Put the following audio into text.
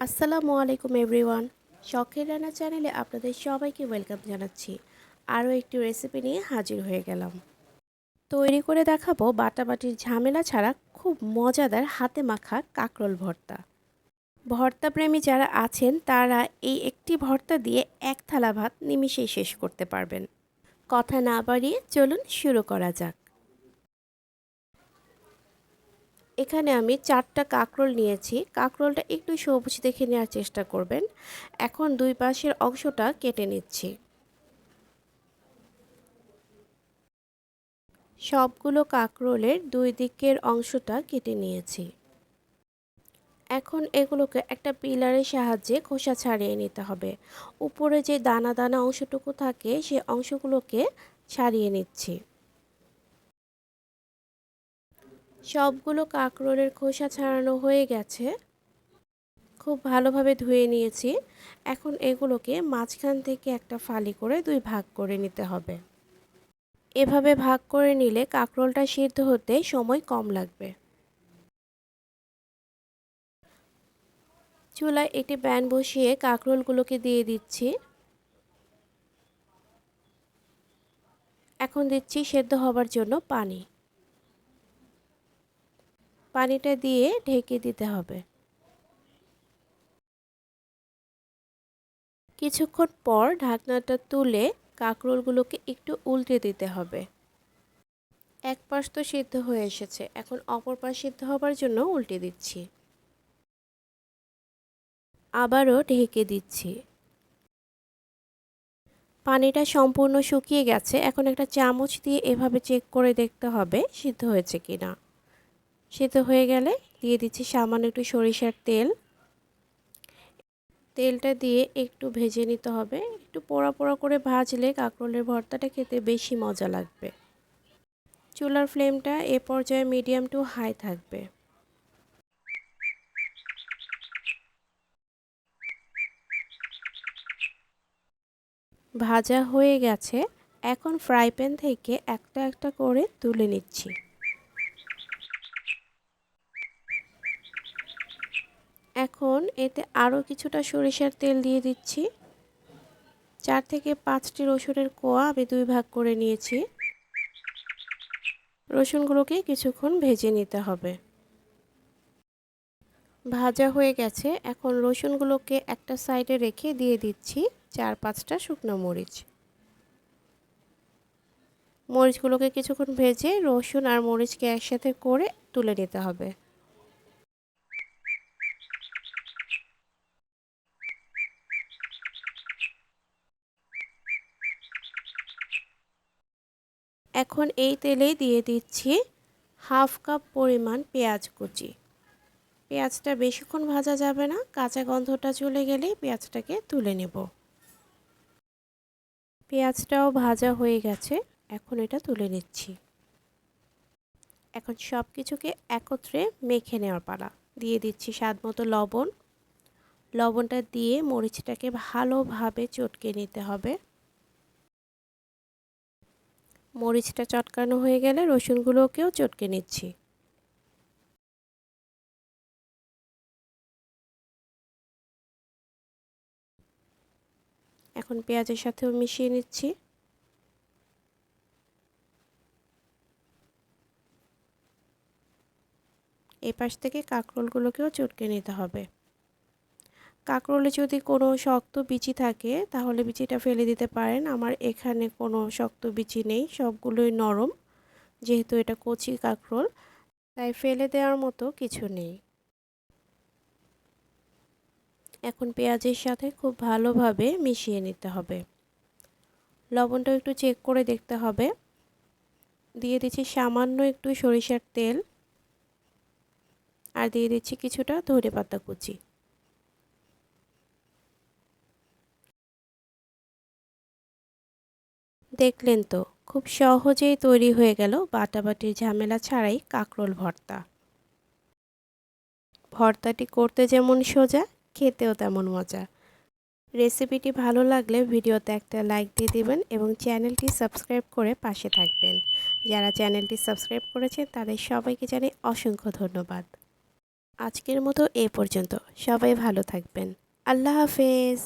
আসসালামু আলাইকুম এভরিওয়ান। শখের রান্না চ্যানেলে আপনাদের সবাইকে ওয়েলকাম জানাচ্ছি। আরও একটি রেসিপি নিয়ে হাজির হয়ে গেলাম। তৈরি করে দেখাবো বাটাবাটির ঝামেলা ছাড়া খুব মজাদার হাতে মাখা কাকরোল ভর্তা। ভর্তা প্রেমী যারা আছেন তারা এই একটি ভর্তা দিয়ে এক থালা ভাত নিমিষেই শেষ করতে পারবেন। কথা না বাড়িয়ে চলুন শুরু করা যাক। এখানে আমি 4টা কাকরোল নিয়েছি। কাকরোলটা একটু সবুজ দেখে নেওয়ার চেষ্টা করবেন। এখন দুই পাশের অংশটা কেটে নিচ্ছি। সবগুলো কাকরোলের দুই দিকের অংশটা কেটে নিয়েছি। এখন এগুলোকে একটা পিলারের সাহায্যে খোসা ছাড়িয়ে নিতে হবে। উপরে যে দানা দানা অংশটুকু থাকে সে অংশগুলোকে ছাড়িয়ে নিচ্ছি। সবগুলো কাকরোলের খোসা ছাড়ানো হয়ে গেছে। খুব ভালোভাবে ধুয়ে নিয়েছি। এখন এগুলোকে মাঝখান থেকে একটা ফালি করে দুই ভাগ করে নিতে হবে। এভাবে ভাগ করে নিলে কাকরোলটা সিদ্ধ হতে সময় কম লাগবে। চুলায় একটি প্যান বসিয়ে কাকরোলগুলোকে দিয়ে দিচ্ছি। এখন দিচ্ছি সেদ্ধ হবার জন্য পানি। পানিটা দিয়ে ঢেকে দিতে হবে। কিছুক্ষণ পর ঢাকনাটা তুলে কাকরোলগুলোকে একটু উল্টে দিতে হবে। এক পাশ তো সিদ্ধ হয়ে এসেছে, এখন অপর পাশ সিদ্ধ হবার জন্য উল্টে দিচ্ছি। আবারও ঢেকে দিচ্ছি। পানিটা সম্পূর্ণ শুকিয়ে গেছে। এখন একটা চামচ দিয়ে এভাবে চেক করে দেখতে হবে সিদ্ধ হয়েছে কিনা। সিদ্ধ হয়ে গেলে দিয়ে দিচ্ছি সামান্য একটু সরিষার তেল। তেলটা দিয়ে একটু ভেজে নিতে হবে। একটু পোড়া পোড়া করে ভাজলে কাঁকরোলের ভর্তাটা খেতে বেশি মজা লাগবে। চুলার ফ্লেমটা এ পর্যায়ে মিডিয়াম টু হাই থাকবে। ভাজা হয়ে গেছে। এখন ফ্রাই প্যান থেকে একটা একটা করে তুলে নিচ্ছি। এখন এতে আরও কিছুটা সরিষার তেল দিয়ে দিচ্ছি। 4 থেকে 5টি রসুনের কোয়া আমি দুই ভাগ করে নিয়েছি। রসুনগুলোকে কিছুক্ষণ ভেজে নিতে হবে। ভাজা হয়ে গেছে। এখন রসুনগুলোকে একটা সাইডে রেখে দিয়ে দিচ্ছি 4-5টা শুকনো মরিচ। মরিচগুলোকে কিছুক্ষণ ভেজে রসুন আর মরিচকে একসাথে করে তুলে নিতে হবে। এখন এই তেলেই দিয়ে দিচ্ছি হাফ কাপ পরিমাণ পেঁয়াজ কুচি। পেঁয়াজটা বেশিক্ষণ ভাজা যাবে না, কাঁচা গন্ধটা চলে গেলেই পেঁয়াজটাকে তুলে নেব। পেঁয়াজটাও ভাজা হয়ে গেছে। এখন এটা তুলে নিচ্ছি। এখন সব কিছুকে একত্রে মেখে নেওয়ার পালা। দিয়ে দিচ্ছি স্বাদমতো লবণ। লবণটা দিয়ে মরিচটাকে ভালোভাবে চটকে নিতে হবে। মরিচটা চটকানো হয়ে গেলে রসুনগুলোকেও চটকে নিচ্ছি। এখন পেঁয়াজের সাথেও মিশিয়ে নিচ্ছি। এই পাশ থেকে কাঁকরোলগুলোকেও চটকে নিতে হবে। কাঁকরোলে যদি কোনো শক্ত বিচি থাকে তাহলে বিচিটা ফেলে দিতে পারেন। আমার এখানে কোনো শক্ত বিচি নেই, সবগুলোই নরম। যেহেতু এটা কচি কাঁকরোল, তাই ফেলে দেওয়ার মতো কিছু নেই। এখন পেঁয়াজের সাথে খুব ভালোভাবে মিশিয়ে নিতে হবে। লবণটাও একটু চেক করে দেখতে হবে। দিয়ে দিচ্ছি সামান্য একটু সরিষার তেল আর দিয়ে দিচ্ছি কিছুটা ধনেপাতা কুচি। দেখলেন তো, খুব সহজেই তৈরি হয়ে গেল বাটাবাটির ঝামেলা ছাড়াই কাকরোল ভর্তা। ভর্তাটি করতে যেমন সোজা, খেতেও তেমন মজা। রেসিপিটি ভালো লাগলে ভিডিওতে একটা লাইক দিয়ে দিবেন এবং চ্যানেলটি সাবস্ক্রাইব করে পাশে থাকবেন। যারা চ্যানেলটি সাবস্ক্রাইব করেছেন তাদের সবাইকে জানাই অসংখ্য ধন্যবাদ। আজকের মতো এ পর্যন্ত। সবাই ভালো থাকবেন। আল্লাহ হাফেজ।